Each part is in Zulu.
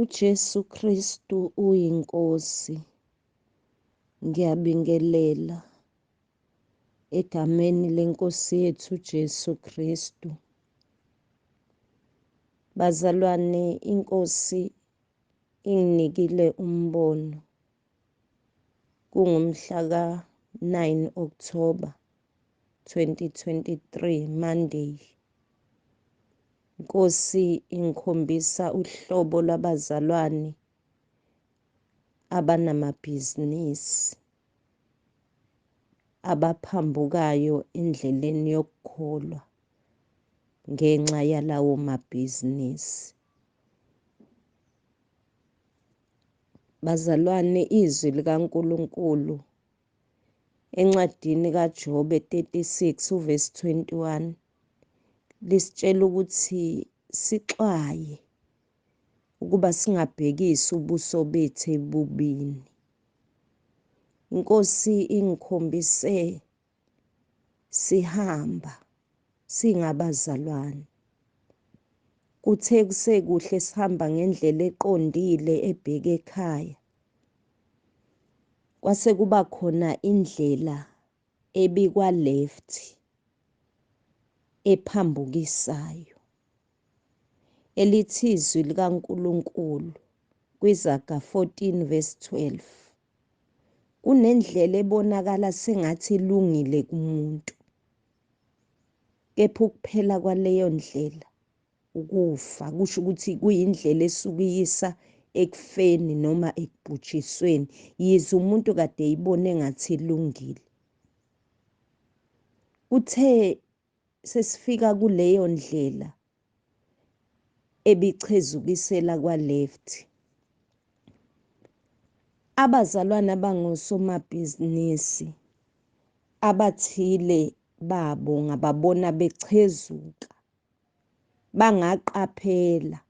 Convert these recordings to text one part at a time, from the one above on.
uJesu Kristu uyinkosi. Ngiyabingelela egameni lenkosi yethu Jesu Kristu. Bazalwane, inkosi inginikile umbono. Kungumhla ka-9 October 2023, Monday. Inkosi ingikhombisa uhlobo lwabazalwane abanamabhizinisi abaphambukayo endleleni yokukholwa ngenxa yalawo mabhizinisi. Bazalwane, izwi likaNkulunkulu encwadini kaJobe 36 uvesi 21 lisitshela ukuthi sixwaye ukuba singabhekisi ubuso bethu ebubini. Inkosi ingikhombise sihamba singabazalwane. Kuthe kusekuhle sihamba ngendlela eqondile ebheke ekhaya. Kwase kuba khona indlela ebikwa left ephambukisayo. Elithi izwi likaNkulunkulu kwiZaga 14 verse 12. Kunendlela ebonakala sengathi ilungile kumuntu. Kepha ukuphela kwaleyo ndlela ukufa, kusho ukuthi kuyindlela esuke iyisa ekufeni noma ekubhujisweni. Yize umuntu kade eyibone engathi ilungile. Uthe sesifika kuleyo ndlela ebichezukisela kwa-left, abazalwane abangosomabhizinisi abathile babo ngababona bechezuka, bangaqaphela,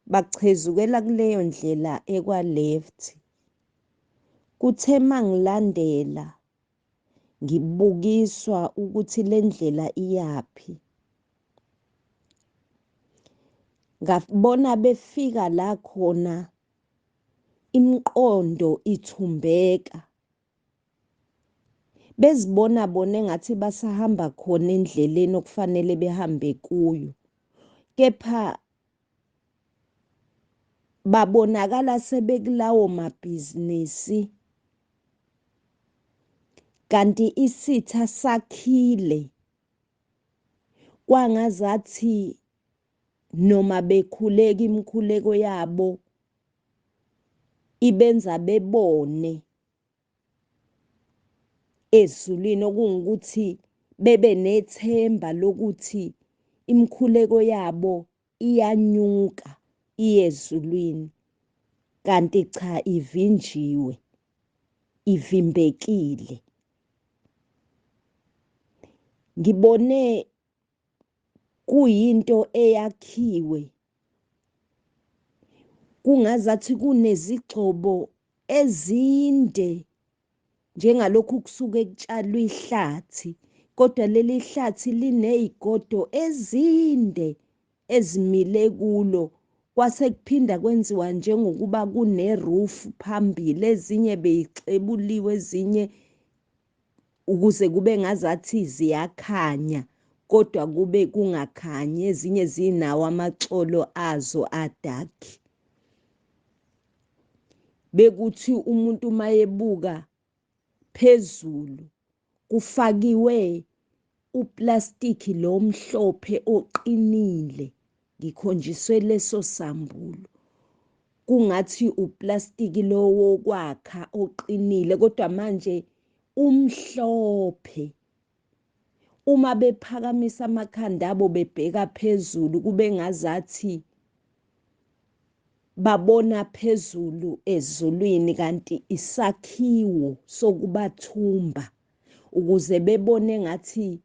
bachezukela kuleyo ndlela ekwa-left. Kuthe mangilandela ngibukiswa ukuthi le ndlela iyaphi, ngabona befika la khona imiqondo ithumbeka, bezibona bona engathi basahamba khona endleleni okufanele behambe kuyo, kepha babonakala sebekulawo mabhizinisi, kanti isitha sakhile. Kwangazathi noma bekhuleka imikhuleko yabo ibenza bebone ezulwini, okungukuthi bebe nethemba lokuthi imikhuleko yabo iyanyuka iyezulwini, kanti cha, ivinjiwe, ivimbekile. Ngibone kuyinto eyakhiwe, kungazathi kunezigcobo ezinde njengalokhu kusuke kutshalwe ihlathi, kodwa leli hlathi linezigodo ezinde ezimile kulo. Kwase kuphinda kwenziwa njengokuba kune-roof phambili, ezinye beyixebuliwe, ezinye ukuze kube ngazathi ziyakhanya kodwa kube kungakhanyi, ezinye zinawo amaxolo azo adakhi. Bekuthi umuntu mayebuka phezulu kufakiwe uplastiki lo mhlophe oqinile, ngikhonjiswe leso sambulo, kungathi uplastiki lo wokwakha oqinile kodwa manje umhlophe. Uma bephakamisa amakhanda abo bebheka phezulu, kube ngazathi babona phezulu ezulwini, kanti isakhiwo sokubathumba ukuze bebone ngathi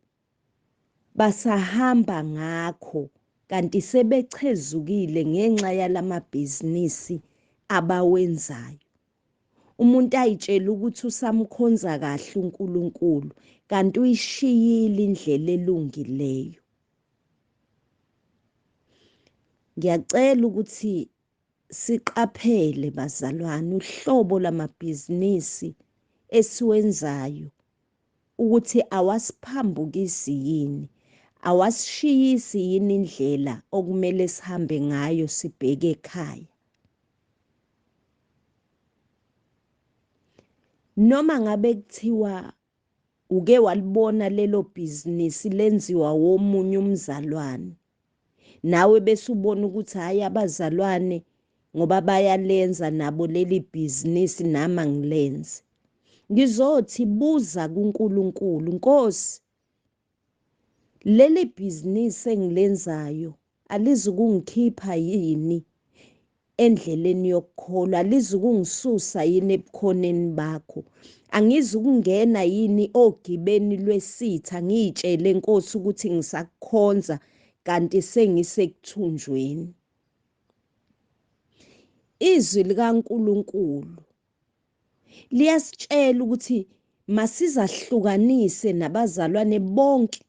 basahamba ngakho, kanti sebechezukile ngenxa yalamabhizinisi abawenzayo. Umuntu ayitshela ukuthi usamkhonza kahle uNkulunkulu, kanti uyishiyile indlela elungileyo. Ngiyacela ukuthi siqaphele bazalwane uhlobo lamabhizinisi esiwenzayo ukuthi awasiphambukisi yini, awasishiyisi yini indlela okumele sihambe ngayo sibheke ekhaya. Noma ngabe kuthiwa uke walibona lelo bhizinisi lenziwa womunye umzalwane, nawe bese ubona ukuthi hayi abazalwane ngoba bayalenza nabo leli bhizinisi nama ngilenze. Ngizothi buza kuNkulunkulu, Nkosi, leli bhizinisi engilenzayo alizukungikhipha yini endleleni yokukholwa, alizukungisusa yini ebukhoneni bakho, angizukungena yini ogibeni lwesitha ngiyitshele Nkosi ukuthi ngisakukhonza kanti sengisekuthunjweni. Izwi likaNkulunkulu liyasitshela ukuthi masizahlukanise nabazalwane bonke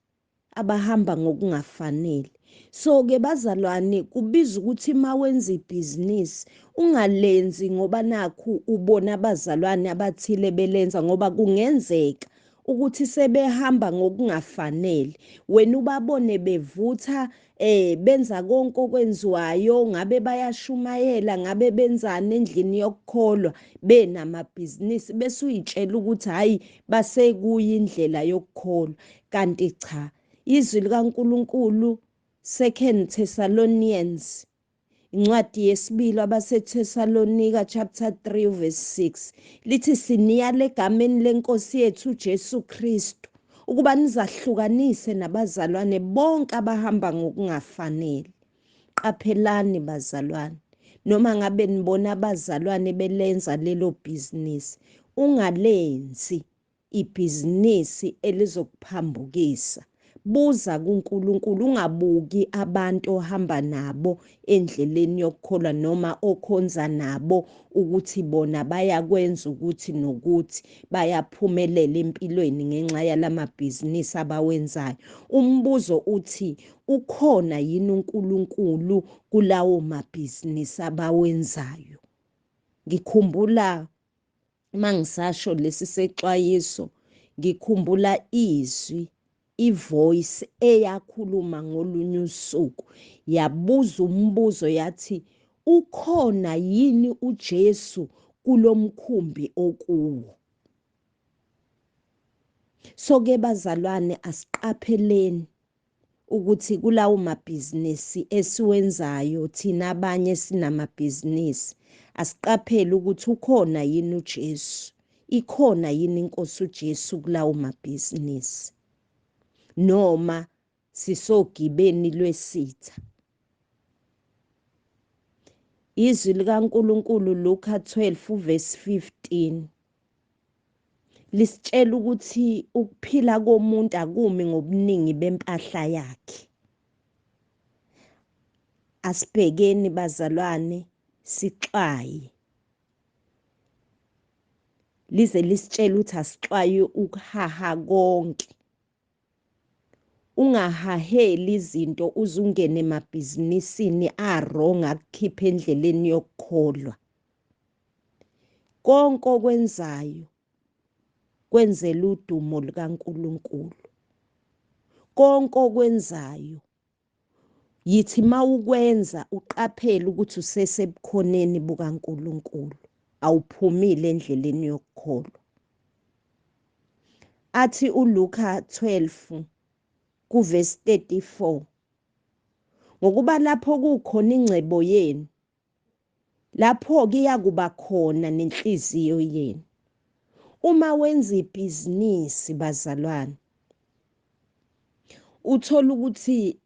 abahamba ngokungafanele. So-ke bazalwane, kubiza ukuthi mawenza ibhizinisi ungalenzi ngoba nakhu ubona abazalwane abathile belenza, ngoba kungenzeka ukuthi sebehamba ngokungafanele, wena ubabone bevutha benza konke okwenziwayo, ngabe bayashumayela, ngabe benzani endlini yokukholwa, benamabhizinisi, bese uyitshela ukuthi hayi basekuya indlela yokukholwa. Kanti cha, izwi likaNkulunkulu 2 Thessalonians incwadi yesibili abaseThesalonika chapter 3 verse 6 lithi siniyala egameni lenkosi yethu uJesu Kristu ukuba nizahlukanise nabazalwane bonke abahamba ngokungafanele. Qaphelani bazalwane, noma ngabe nibona abazalwane belenza lelo bhizinisi, ungalenzi ibhizinisi elizokuphambukisa. Buza kuNkulunkulu, ungabuki abantu ohamba nabo endleleni yokukholwa noma okhonza nabo ukuthi bona bayakwenza ukuthi nokuthi, bayaphumelela empilweni ngenxa yalamabhizinisi abawenzayo. Umbuzo uthi ukhona yini uNkulunkulu kulawo mabhizinisi abawenzayo? Ngikhumbula mangisasho lesi sexwayiso, ngikhumbula izwi, ivoice eyakhuluma ngolunye usuku, yabuza umbuzo yathi, ukhona yini uJesu kulomkhumbi okuwo? So-ke bazalwane, asiqapheleni ukuthi kulawo mabhizinisi esiwenzayo thina abanye sinamabhizinisi, asiqaphele ukuthi ukhona yini uJesu, ikhona yini inkosi uJesu kulawo mabhizinisi, noma sisogibeni lwesitha. Izwi likaNkulunkulu Luka 12 verse 15 lisitshela ukuthi ukuphila komuntu akumi ngobuningi bempahla yakhe. Asibhekeni bazalwane, sixwaye, lize lisitshela ukuthi asixwaye ukuhaha konke. Ungahaheli izinto uzungene emabhizinisini wrong akukhipha endleleni yokukholwa. Konke okwenzayo kwenzela udumo likaNkulunkulu. Konke okwenzayo yithi mawukwenza uqaphele ukuthi usesebukhoneni bukaNkulunkulu, awuphumile endleleni yokukholwa. Athi uLuka 12 kuverse 34, ngokuba lapho kukhona ingcebo yenu, lapho-ke iyakuba khona nenhliziyo yenu. Uma wenza ibhizinisi bazalwane, uthola ukuthi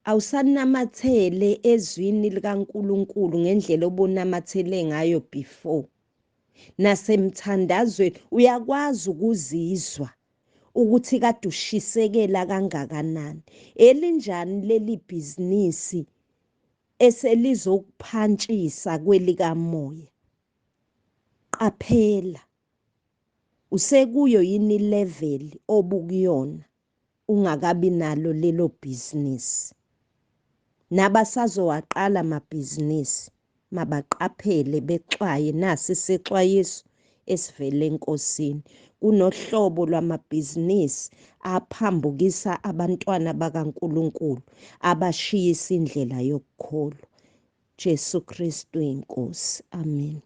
awusanamathele ezwini likaNkulunkulu ngendlela obunamathele ngayo before, nasemthandazweni uyakwazi ukuzizwa ukuthi kade ushisekela kangakanani. Elinjani leli bhizinisi eselizokuphantshisa kwelikamoya? Qaphela, usekuyo yini level obukuyona ungakabi nalo lelo bhizinisi? Nabasazowaqala amabhizinisi mabaqaphele bexwaye. Nasi isexwayiso esivela enkosini. Kunohlobo lwamabhizinisi aphambukisa abantwana bakaNkulunkulu, abashiyisa indlela yokukholwa. Jesu Kristu inkosi. Amen.